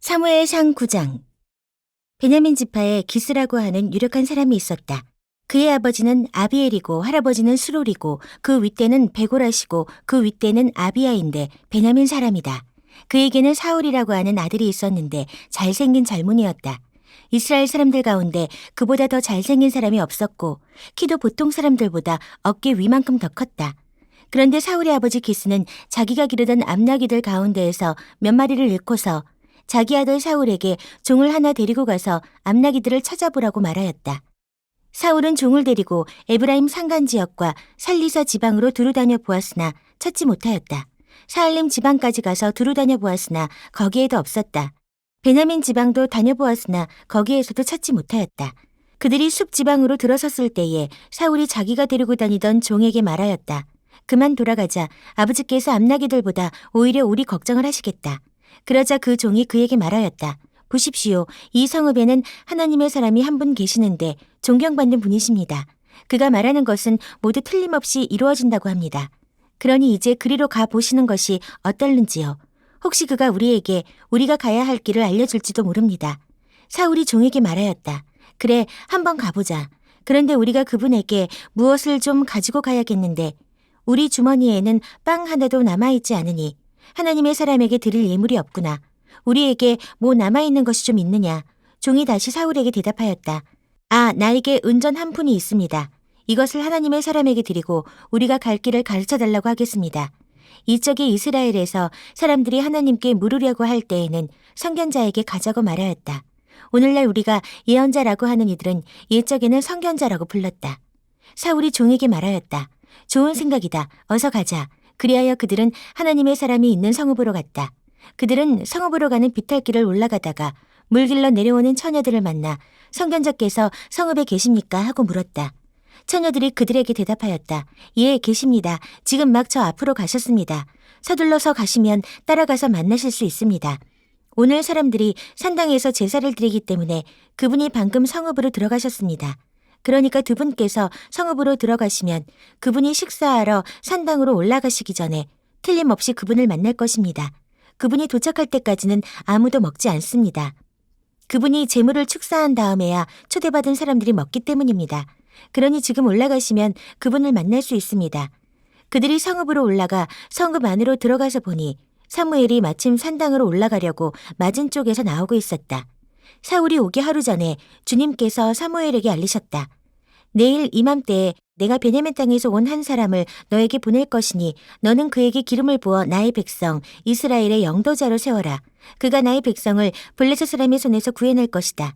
사무엘상 9장. 베냐민 지파에 기스라고 하는 유력한 사람이 있었다. 그의 아버지는 아비엘이고 할아버지는 수롤이고 그 윗대는 베고라시고 그 윗대는 아비야인데 베냐민 사람이다. 그에게는 사울이라고 하는 아들이 있었는데 잘생긴 젊은이였다. 이스라엘 사람들 가운데 그보다 더 잘생긴 사람이 없었고 키도 보통 사람들보다 어깨 위만큼 더 컸다. 그런데 사울의 아버지 기스는 자기가 기르던 암나귀들 가운데에서 몇 마리를 잃고서 자기 아들 사울에게 종을 하나 데리고 가서 암나귀들을 찾아보라고 말하였다. 사울은 종을 데리고 에브라임 산간 지역과 살리사 지방으로 두루 다녀 보았으나 찾지 못하였다. 사알림 지방까지 가서 두루 다녀 보았으나 거기에도 없었다. 베냐민 지방도 다녀보았으나 거기에서도 찾지 못하였다. 그들이 숲 지방으로 들어섰을 때에 사울이 자기가 데리고 다니던 종에게 말하였다. 그만 돌아가자. 아버지께서 암나귀들보다 오히려 우리 걱정을 하시겠다. 그러자 그 종이 그에게 말하였다. 보십시오. 이 성읍에는 하나님의 사람이 한 분 계시는데 존경받는 분이십니다. 그가 말하는 것은 모두 틀림없이 이루어진다고 합니다. 그러니 이제 그리로 가 보시는 것이 어떨는지요. 혹시 그가 우리에게 우리가 가야 할 길을 알려줄지도 모릅니다. 사울이 종에게 말하였다. 그래, 한번 가보자. 그런데 우리가 그분에게 무엇을 좀 가지고 가야겠는데 우리 주머니에는 빵 하나도 남아있지 않으니 하나님의 사람에게 드릴 예물이 없구나. 우리에게 뭐 남아있는 것이 좀 있느냐. 종이 다시 사울에게 대답하였다. 아, 나에게 은전 한 푼이 있습니다. 이것을 하나님의 사람에게 드리고 우리가 갈 길을 가르쳐달라고 하겠습니다. 이적이 이스라엘에서 사람들이 하나님께 물으려고 할 때에는 선견자에게 가자고 말하였다. 오늘날 우리가 예언자라고 하는 이들은 옛적에는 선견자라고 불렀다. 사울이 종에게 말하였다. 좋은 생각이다. 어서 가자. 그리하여 그들은 하나님의 사람이 있는 성읍으로 갔다. 그들은 성읍으로 가는 비탈길을 올라가다가 물길로 내려오는 처녀들을 만나 선견자께서 성읍에 계십니까? 하고 물었다. 처녀들이 그들에게 대답하였다. 예, 계십니다. 지금 막 저 앞으로 가셨습니다. 서둘러서 가시면 따라가서 만나실 수 있습니다. 오늘 사람들이 산당에서 제사를 드리기 때문에 그분이 방금 성읍으로 들어가셨습니다. 그러니까 두 분께서 성읍으로 들어가시면 그분이 식사하러 산당으로 올라가시기 전에 틀림없이 그분을 만날 것입니다. 그분이 도착할 때까지는 아무도 먹지 않습니다. 그분이 제물을 축사한 다음에야 초대받은 사람들이 먹기 때문입니다. 그러니 지금 올라가시면 그분을 만날 수 있습니다. 그들이 성읍으로 올라가 성읍 안으로 들어가서 보니 사무엘이 마침 산당으로 올라가려고 맞은 쪽에서 나오고 있었다. 사울이 오기 하루 전에 주님께서 사무엘에게 알리셨다. 내일 이맘때에 내가 베냐민 땅에서 온 한 사람을 너에게 보낼 것이니 너는 그에게 기름을 부어 나의 백성 이스라엘의 영도자로 세워라. 그가 나의 백성을 블레셋 사람의 손에서 구해낼 것이다.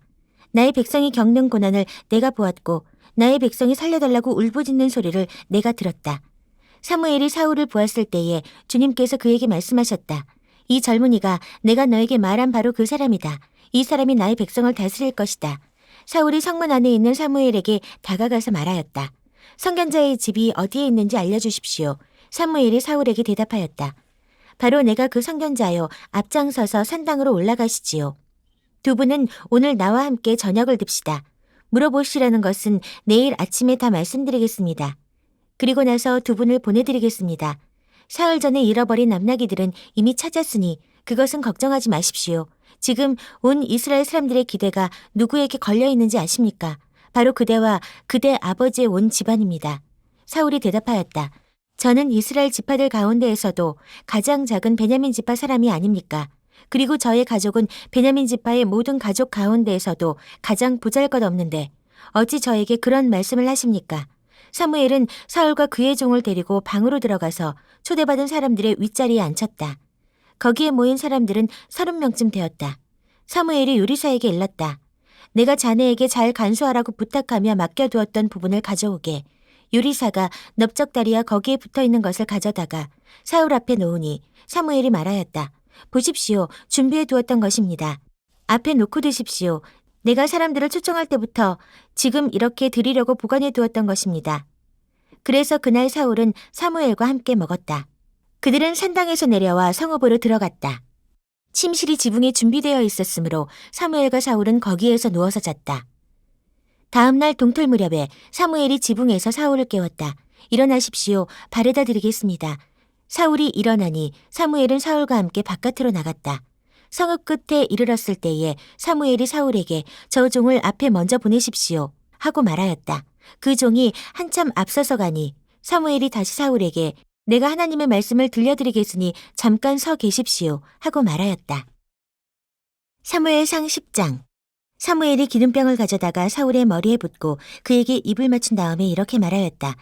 나의 백성이 겪는 고난을 내가 보았고 나의 백성이 살려달라고 울부짖는 소리를 내가 들었다. 사무엘이 사울을 보았을 때에 주님께서 그에게 말씀하셨다. 이 젊은이가 내가 너에게 말한 바로 그 사람이다. 이 사람이 나의 백성을 다스릴 것이다. 사울이 성문 안에 있는 사무엘에게 다가가서 말하였다. 선견자의 집이 어디에 있는지 알려주십시오. 사무엘이 사울에게 대답하였다. 바로 내가 그 선견자요. 앞장서서 산당으로 올라가시지요. 두 분은 오늘 나와 함께 저녁을 듭시다. 물어보시라는 것은 내일 아침에 다 말씀드리겠습니다. 그리고 나서 두 분을 보내드리겠습니다. 사흘 전에 잃어버린 암나귀들은 이미 찾았으니 그것은 걱정하지 마십시오. 지금 온 이스라엘 사람들의 기대가 누구에게 걸려있는지 아십니까? 바로 그대와 그대 아버지의 온 집안입니다. 사울이 대답하였다. 저는 이스라엘 지파들 가운데에서도 가장 작은 베냐민 지파 사람이 아닙니까? 그리고 저의 가족은 베냐민 지파의 모든 가족 가운데에서도 가장 보잘것없는데 어찌 저에게 그런 말씀을 하십니까? 사무엘은 사울과 그의 종을 데리고 방으로 들어가서 초대받은 사람들의 윗자리에 앉혔다. 거기에 모인 사람들은 30명쯤 되었다. 사무엘이 요리사에게 일렀다. 내가 자네에게 잘 간수하라고 부탁하며 맡겨두었던 부분을 가져오게. 요리사가 넓적다리와 거기에 붙어있는 것을 가져다가 사울 앞에 놓으니 사무엘이 말하였다. 보십시오. 준비해두었던 것입니다. 앞에 놓고 드십시오. 내가 사람들을 초청할 때부터 지금 이렇게 드리려고 보관해두었던 것입니다. 그래서 그날 사울은 사무엘과 함께 먹었다. 그들은 산당에서 내려와 성읍으로 들어갔다. 침실이 지붕에 준비되어 있었으므로 사무엘과 사울은 거기에서 누워서 잤다. 다음 날 동틀 무렵에 사무엘이 지붕에서 사울을 깨웠다. 일어나십시오. 바래다 드리겠습니다. 사울이 일어나니 사무엘은 사울과 함께 바깥으로 나갔다. 성읍 끝에 이르렀을 때에 사무엘이 사울에게 저 종을 앞에 먼저 보내십시오 하고 말하였다. 그 종이 한참 앞서서 가니 사무엘이 다시 사울에게 내가 하나님의 말씀을 들려드리겠으니 잠깐 서 계십시오 하고 말하였다. 사무엘상 10장. 사무엘이 기름병을 가져다가 사울의 머리에 붓고 그에게 입을 맞춘 다음에 이렇게 말하였다.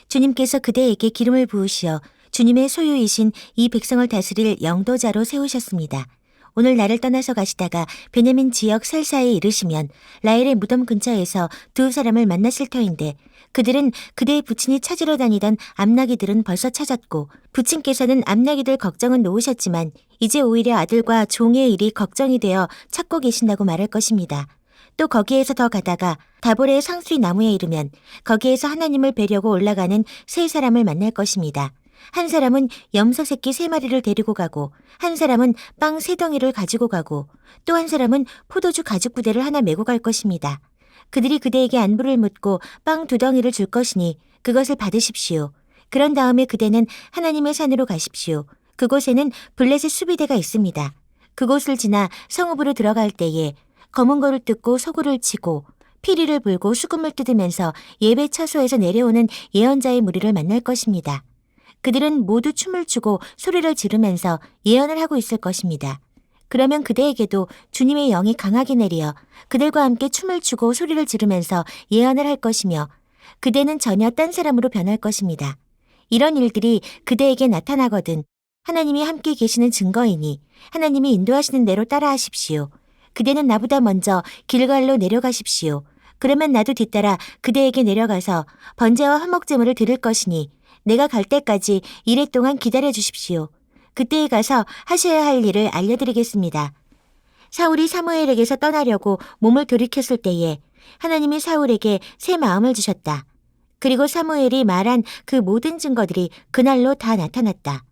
주님께서 그대에게 기름을 부으시어 주님의 소유이신 이 백성을 다스릴 영도자로 세우셨습니다. 오늘 나를 떠나서 가시다가 베냐민 지역 살사에 이르시면 라헬의 무덤 근처에서 두 사람을 만나실 터인데 그들은 그대의 부친이 찾으러 다니던 암나기들은 벌써 찾았고 부친께서는 암나기들 걱정은 놓으셨지만 이제 오히려 아들과 종의 일이 걱정이 되어 찾고 계신다고 말할 것입니다. 또 거기에서 더 가다가 다볼의 상수리 나무에 이르면 거기에서 하나님을 뵈려고 올라가는 세 사람을 만날 것입니다. 한 사람은 염소 새끼 3마리를 데리고 가고 한 사람은 빵 3덩이를 가지고 가고 또 한 사람은 포도주 가죽 부대를 하나 메고 갈 것입니다. 그들이 그대에게 안부를 묻고 빵 2덩이를 줄 것이니 그것을 받으십시오. 그런 다음에 그대는 하나님의 산으로 가십시오. 그곳에는 블레셋 수비대가 있습니다. 그곳을 지나 성읍으로 들어갈 때에 검은 거를 뜯고 소굴을 치고 피리를 불고 수금을 뜯으면서 예배 처소에서 내려오는 예언자의 무리를 만날 것입니다. 그들은 모두 춤을 추고 소리를 지르면서 예언을 하고 있을 것입니다. 그러면 그대에게도 주님의 영이 강하게 내려 그들과 함께 춤을 추고 소리를 지르면서 예언을 할 것이며 그대는 전혀 딴 사람으로 변할 것입니다. 이런 일들이 그대에게 나타나거든 하나님이 함께 계시는 증거이니 하나님이 인도하시는 대로 따라하십시오. 그대는 나보다 먼저 길갈로 내려가십시오. 그러면 나도 뒤따라 그대에게 내려가서 번제와 화목제물을 드릴 것이니 내가 갈 때까지 이래 동안 기다려 주십시오. 그때에 가서 하셔야 할 일을 알려드리겠습니다. 사울이 사무엘에게서 떠나려고 몸을 돌이켰을 때에 하나님이 사울에게 새 마음을 주셨다. 그리고 사무엘이 말한 그 모든 증거들이 그날로 다 나타났다.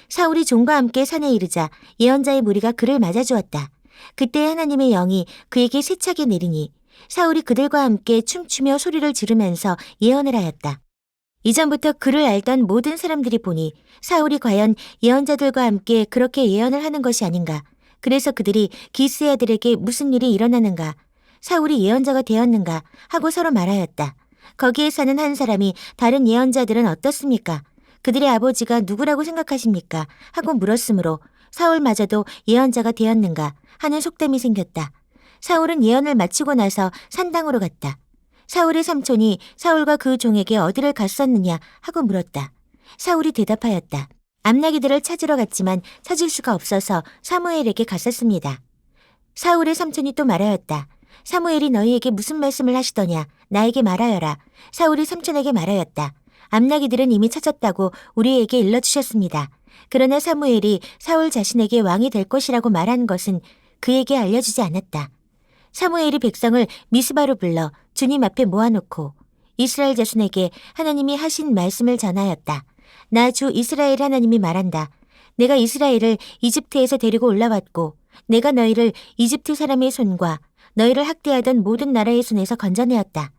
사울이 종과 함께 산에 이르자 예언자의 무리가 그를 맞아주었다. 그때 하나님의 영이 그에게 세차게 내리니 사울이 그들과 함께 춤추며 소리를 지르면서 예언을 하였다. 이전부터 그를 알던 모든 사람들이 보니 사울이 과연 예언자들과 함께 그렇게 예언을 하는 것이 아닌가. 그래서 그들이 기스의 아들에게 무슨 일이 일어나는가, 사울이 예언자가 되었는가 하고 서로 말하였다. 거기에 사는 한 사람이 다른 예언자들은 어떻습니까? 그들의 아버지가 누구라고 생각하십니까? 하고 물었으므로 사울마저도 예언자가 되었는가 하는 속담이 생겼다. 사울은 예언을 마치고 나서 산당으로 갔다. 사울의 삼촌이 사울과 그 종에게 어디를 갔었느냐 하고 물었다. 사울이 대답하였다. 암나기들을 찾으러 갔지만 찾을 수가 없어서 사무엘에게 갔었습니다. 사울의 삼촌이 또 말하였다. 사무엘이 너희에게 무슨 말씀을 하시더냐? 나에게 말하여라. 사울이 삼촌에게 말하였다. 암나기들은 이미 찾았다고 우리에게 일러주셨습니다. 그러나 사무엘이 사울 자신에게 왕이 될 것이라고 말한 것은 그에게 알려주지 않았다. 사무엘이 백성을 미스바로 불러 주님 앞에 모아놓고 이스라엘 자손에게 하나님이 하신 말씀을 전하였다. 나 주 이스라엘 하나님이 말한다. 내가 이스라엘을 이집트에서 데리고 올라왔고 내가 너희를 이집트 사람의 손과 너희를 학대하던 모든 나라의 손에서 건져내었다.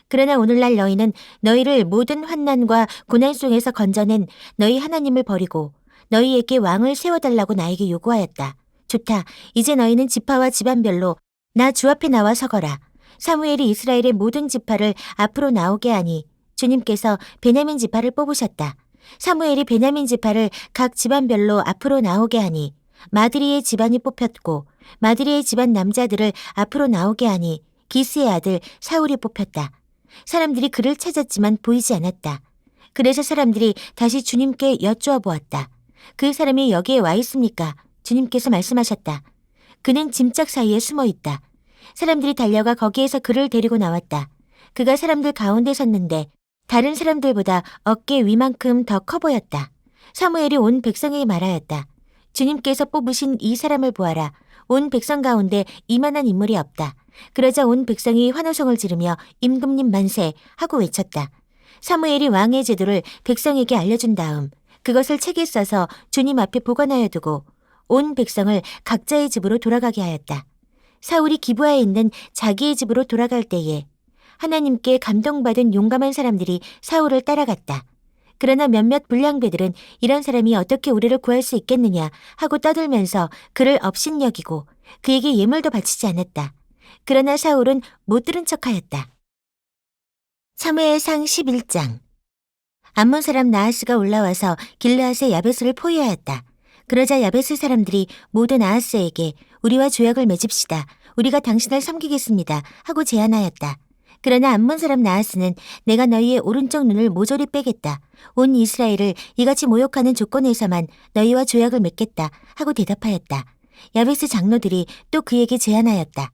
그러나 오늘날 너희는 너희를 모든 환난과 고난 속에서 건져낸 너희 하나님을 버리고 너희에게 왕을 세워달라고 나에게 요구하였다. 좋다. 이제 너희는 지파와 집안별로 나 주 앞에 나와 서거라. 사무엘이 이스라엘의 모든 지파를 앞으로 나오게 하니 주님께서 베냐민 지파를 뽑으셨다. 사무엘이 베냐민 지파를 각 집안별로 앞으로 나오게 하니 마드리의 집안이 뽑혔고 마드리의 집안 남자들을 앞으로 나오게 하니 기스의 아들 사울이 뽑혔다. 사람들이 그를 찾았지만 보이지 않았다. 그래서 사람들이 다시 주님께 여쭈어 보았다. 그 사람이 여기에 와 있습니까? 주님께서 말씀하셨다. 그는 짐짝 사이에 숨어 있다. 사람들이 달려가 거기에서 그를 데리고 나왔다. 그가 사람들 가운데 섰는데 다른 사람들보다 어깨 위만큼 더 커 보였다. 사무엘이 온 백성에게 말하였다. 주님께서 뽑으신 이 사람을 보아라. 온 백성 가운데 이만한 인물이 없다. 그러자 온 백성이 환호성을 지르며 임금님 만세 하고 외쳤다. 사무엘이 왕의 제도를 백성에게 알려준 다음 그것을 책에 써서 주님 앞에 보관하여 두고 온 백성을 각자의 집으로 돌아가게 하였다. 사울이 기브아에 있는 자기의 집으로 돌아갈 때에 하나님께 감동받은 용감한 사람들이 사울을 따라갔다. 그러나 몇몇 불량배들은 이런 사람이 어떻게 우리를 구할 수 있겠느냐 하고 떠들면서 그를 업신여기고 그에게 예물도 바치지 않았다. 그러나 사울은 못 들은 척하였다. 사무엘상 11장. 암몬 사람 나하스가 올라와서 길르앗의 야베스를 포위하였다. 그러자 야베스 사람들이 모두 나하스에게 우리와 조약을 맺읍시다. 우리가 당신을 섬기겠습니다. 하고 제안하였다. 그러나 암몬 사람 나하스는 내가 너희의 오른쪽 눈을 모조리 빼겠다. 온 이스라엘을 이같이 모욕하는 조건에서만 너희와 조약을 맺겠다. 하고 대답하였다. 야베스 장로들이 또 그에게 제안하였다.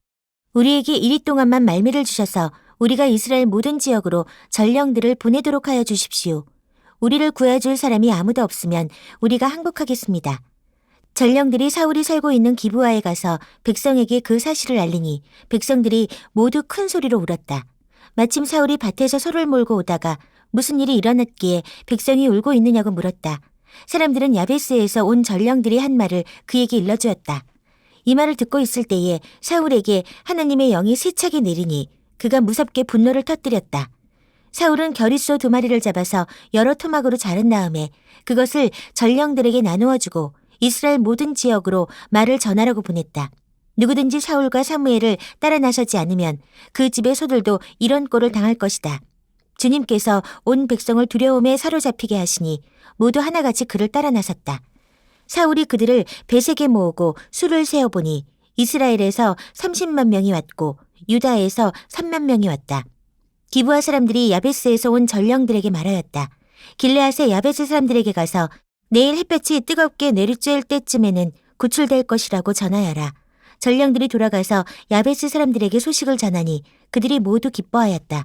우리에게 이리 동안만 말미를 주셔서 우리가 이스라엘 모든 지역으로 전령들을 보내도록 하여 주십시오. 우리를 구해줄 사람이 아무도 없으면 우리가 항복하겠습니다. 전령들이 사울이 살고 있는 기브아에 가서 백성에게 그 사실을 알리니 백성들이 모두 큰 소리로 울었다. 마침 사울이 밭에서 소를 몰고 오다가 무슨 일이 일어났기에 백성이 울고 있느냐고 물었다. 사람들은 야베스에서 온 전령들이 한 말을 그에게 일러주었다. 이 말을 듣고 있을 때에 사울에게 하나님의 영이 세차게 내리니 그가 무섭게 분노를 터뜨렸다. 사울은 겨릿소 2마리를 잡아서 여러 토막으로 자른 다음에 그것을 전령들에게 나누어 주고 이스라엘 모든 지역으로 말을 전하라고 보냈다. 누구든지 사울과 사무엘을 따라 나서지 않으면 그 집의 소들도 이런 꼴을 당할 것이다. 주님께서 온 백성을 두려움에 사로잡히게 하시니 모두 하나같이 그를 따라 나섰다. 사울이 그들을 베색에 모으고 수를 세어보니 이스라엘에서 30만 명이 왔고 유다에서 3만 명이 왔다. 기브아 사람들이 야베스에서 온 전령들에게 말하였다. 길르앗의 야베스 사람들에게 가서 내일 햇볕이 뜨겁게 내리쬐을 때쯤에는 구출될 것이라고 전하여라. 전령들이 돌아가서 야베스 사람들에게 소식을 전하니 그들이 모두 기뻐하였다.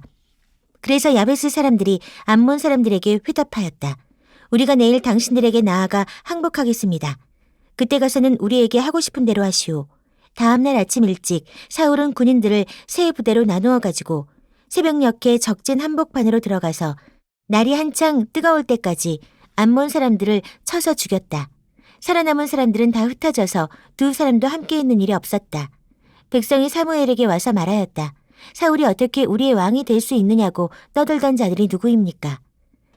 그래서 야베스 사람들이 암몬 사람들에게 회답하였다. 우리가 내일 당신들에게 나아가 항복하겠습니다. 그때 가서는 우리에게 하고 싶은 대로 하시오. 다음날 아침 일찍 사울은 군인들을 세 부대로 나누어 가지고 새벽녘에 적진 한복판으로 들어가서 날이 한창 뜨거울 때까지 암몬 사람들을 쳐서 죽였다. 살아남은 사람들은 다 흩어져서 2사람도 함께 있는 일이 없었다. 백성이 사무엘에게 와서 말하였다. 사울이 어떻게 우리의 왕이 될 수 있느냐고 떠들던 자들이 누구입니까?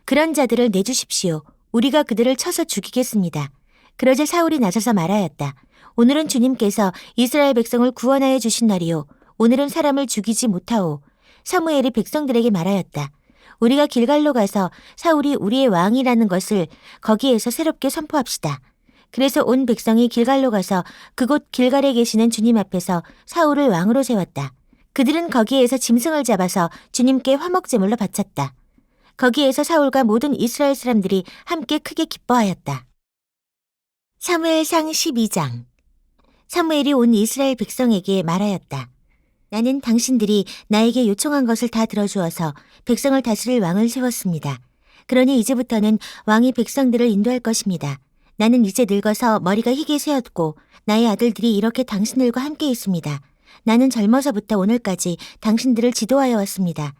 그런 자들을 내주십시오. 우리가 그들을 쳐서 죽이겠습니다. 그러자 사울이 나서서 말하였다. 오늘은 주님께서 이스라엘 백성을 구원하여 주신 날이요. 오늘은 사람을 죽이지 못하오. 사무엘이 백성들에게 말하였다. 우리가 길갈로 가서 사울이 우리의 왕이라는 것을 거기에서 새롭게 선포합시다. 그래서 온 백성이 길갈로 가서 그곳 길갈에 계시는 주님 앞에서 사울을 왕으로 세웠다. 그들은 거기에서 짐승을 잡아서 주님께 화목제물로 바쳤다. 거기에서 사울과 모든 이스라엘 사람들이 함께 크게 기뻐하였다. 사무엘상 12장. 사무엘이 온 이스라엘 백성에게 말하였다. 나는 당신들이 나에게 요청한 것을 다 들어주어서 백성을 다스릴 왕을 세웠습니다. 그러니 이제부터는 왕이 백성들을 인도할 것입니다. 나는 이제 늙어서 머리가 희게 새었고 나의 아들들이 이렇게 당신들과 함께 있습니다. 나는 젊어서부터 오늘까지 당신들을 지도하여 왔습니다.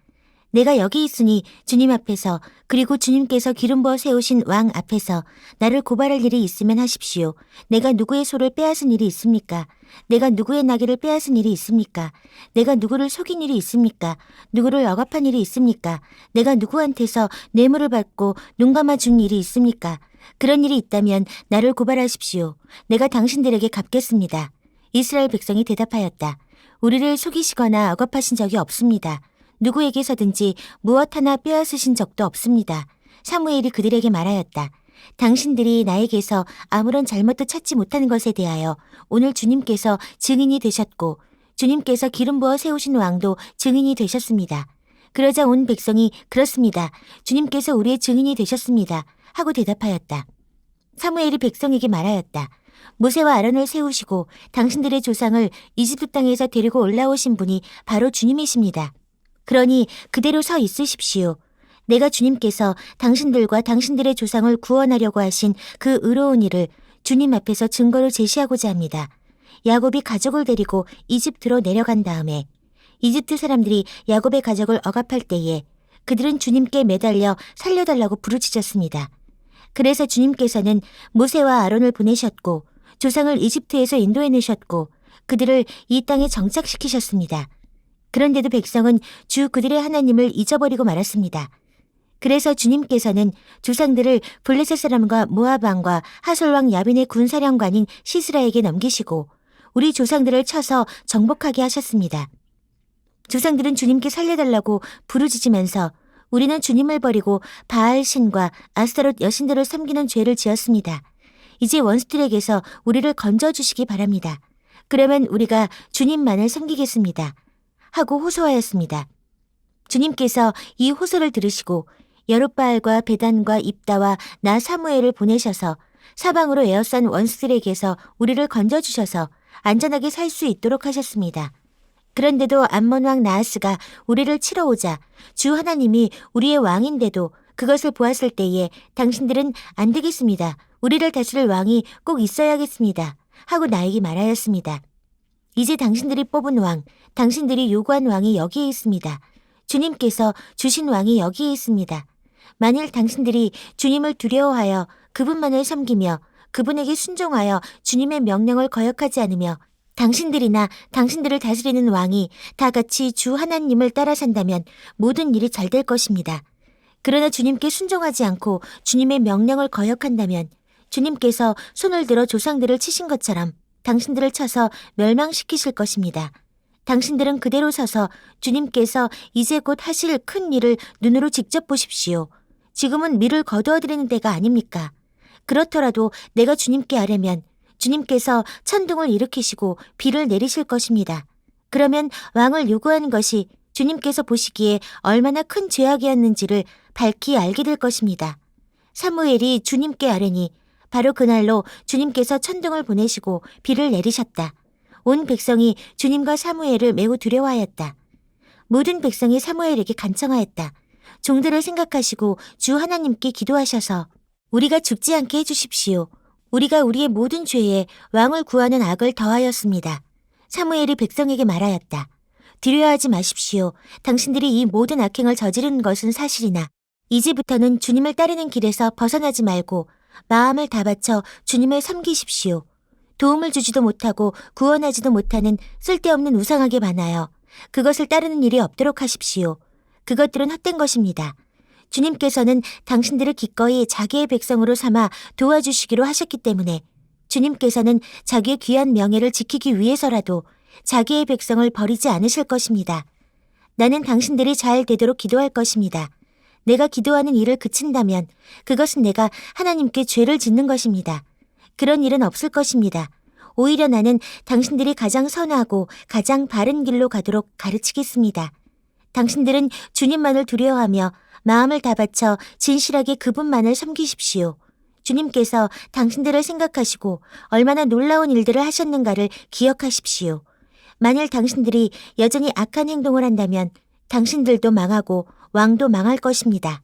내가 여기 있으니 주님 앞에서 그리고 주님께서 기름 부어 세우신 왕 앞에서 나를 고발할 일이 있으면 하십시오. 내가 누구의 소를 빼앗은 일이 있습니까? 내가 누구의 나귀를 빼앗은 일이 있습니까? 내가 누구를 속인 일이 있습니까? 누구를 억압한 일이 있습니까? 내가 누구한테서 뇌물을 받고 눈 감아 준 일이 있습니까? 그런 일이 있다면 나를 고발하십시오. 내가 당신들에게 갚겠습니다. 이스라엘 백성이 대답하였다. 우리를 속이시거나 억압하신 적이 없습니다. 누구에게서든지 무엇 하나 빼앗으신 적도 없습니다. 사무엘이 그들에게 말하였다. 당신들이 나에게서 아무런 잘못도 찾지 못하는 것에 대하여 오늘 주님께서 증인이 되셨고 주님께서 기름 부어 세우신 왕도 증인이 되셨습니다. 그러자 온 백성이 그렇습니다. 주님께서 우리의 증인이 되셨습니다. 하고 대답하였다. 사무엘이 백성에게 말하였다. 모세와 아론을 세우시고 당신들의 조상을 이집트 땅에서 데리고 올라오신 분이 바로 주님이십니다. 그러니 그대로 서 있으십시오. 내가 주님께서 당신들과 당신들의 조상을 구원하려고 하신 그 의로운 일을 주님 앞에서 증거로 제시하고자 합니다. 야곱이 가족을 데리고 이집트로 내려간 다음에 이집트 사람들이 야곱의 가족을 억압할 때에 그들은 주님께 매달려 살려달라고 부르짖었습니다. 그래서 주님께서는 모세와 아론을 보내셨고 조상을 이집트에서 인도해내셨고 그들을 이 땅에 정착시키셨습니다. 그런데도 백성은 주 그들의 하나님을 잊어버리고 말았습니다. 그래서 주님께서는 조상들을 블레셋 사람과 모압 왕과 하솔 왕 야빈의 군사령관인 시스라에게 넘기시고 우리 조상들을 쳐서 정복하게 하셨습니다. 조상들은 주님께 살려달라고 부르짖으면서 우리는 주님을 버리고 바알 신과 아스타롯 여신들을 섬기는 죄를 지었습니다. 이제 원수들에게서 우리를 건져주시기 바랍니다. 그러면 우리가 주님만을 섬기겠습니다. 하고 호소하였습니다. 주님께서 이 호소를 들으시고 여룻바알과 베단과 입다와 나 사무엘을 보내셔서 사방으로 에워싼 원수들에게서 우리를 건져주셔서 안전하게 살 수 있도록 하셨습니다. 그런데도 암몬 왕 나하스가 우리를 치러 오자 주 하나님이 우리의 왕인데도 그것을 보았을 때에 당신들은 안 되겠습니다. 우리를 다스릴 왕이 꼭 있어야겠습니다. 하고 나에게 말하였습니다. 이제 당신들이 뽑은 왕, 당신들이 요구한 왕이 여기에 있습니다. 주님께서 주신 왕이 여기에 있습니다. 만일 당신들이 주님을 두려워하여 그분만을 섬기며 그분에게 순종하여 주님의 명령을 거역하지 않으며 당신들이나 당신들을 다스리는 왕이 다 같이 주 하나님을 따라 산다면 모든 일이 잘 될 것입니다. 그러나 주님께 순종하지 않고 주님의 명령을 거역한다면 주님께서 손을 들어 조상들을 치신 것처럼 당신들을 쳐서 멸망시키실 것입니다. 당신들은 그대로 서서 주님께서 이제 곧 하실 큰 일을 눈으로 직접 보십시오. 지금은 밀을 거두어드리는 때가 아닙니까? 그렇더라도 내가 주님께 아뢰면 주님께서 천둥을 일으키시고 비를 내리실 것입니다. 그러면 왕을 요구하는 것이 주님께서 보시기에 얼마나 큰 죄악이었는지를 밝히 알게 될 것입니다. 사무엘이 주님께 아뢰니 바로 그날로 주님께서 천둥을 보내시고 비를 내리셨다. 온 백성이 주님과 사무엘을 매우 두려워하였다. 모든 백성이 사무엘에게 간청하였다. 종들을 생각하시고 주 하나님께 기도하셔서 우리가 죽지 않게 해주십시오. 우리가 우리의 모든 죄에 왕을 구하는 악을 더하였습니다. 사무엘이 백성에게 말하였다. 두려워하지 마십시오. 당신들이 이 모든 악행을 저지른 것은 사실이나 이제부터는 주님을 따르는 길에서 벗어나지 말고 마음을 다 바쳐 주님을 섬기십시오. 도움을 주지도 못하고 구원하지도 못하는 쓸데없는 우상하게 반하여 그것을 따르는 일이 없도록 하십시오. 그것들은 헛된 것입니다. 주님께서는 당신들을 기꺼이 자기의 백성으로 삼아 도와주시기로 하셨기 때문에 주님께서는 자기의 귀한 명예를 지키기 위해서라도 자기의 백성을 버리지 않으실 것입니다. 나는 당신들이 잘 되도록 기도할 것입니다. 내가 기도하는 일을 그친다면 그것은 내가 하나님께 죄를 짓는 것입니다. 그런 일은 없을 것입니다. 오히려 나는 당신들이 가장 선하고 가장 바른 길로 가도록 가르치겠습니다. 당신들은 주님만을 두려워하며 마음을 다 바쳐 진실하게 그분만을 섬기십시오. 주님께서 당신들을 생각하시고 얼마나 놀라운 일들을 하셨는가를 기억하십시오. 만일 당신들이 여전히 악한 행동을 한다면 당신들도 망하고 왕도 망할 것입니다.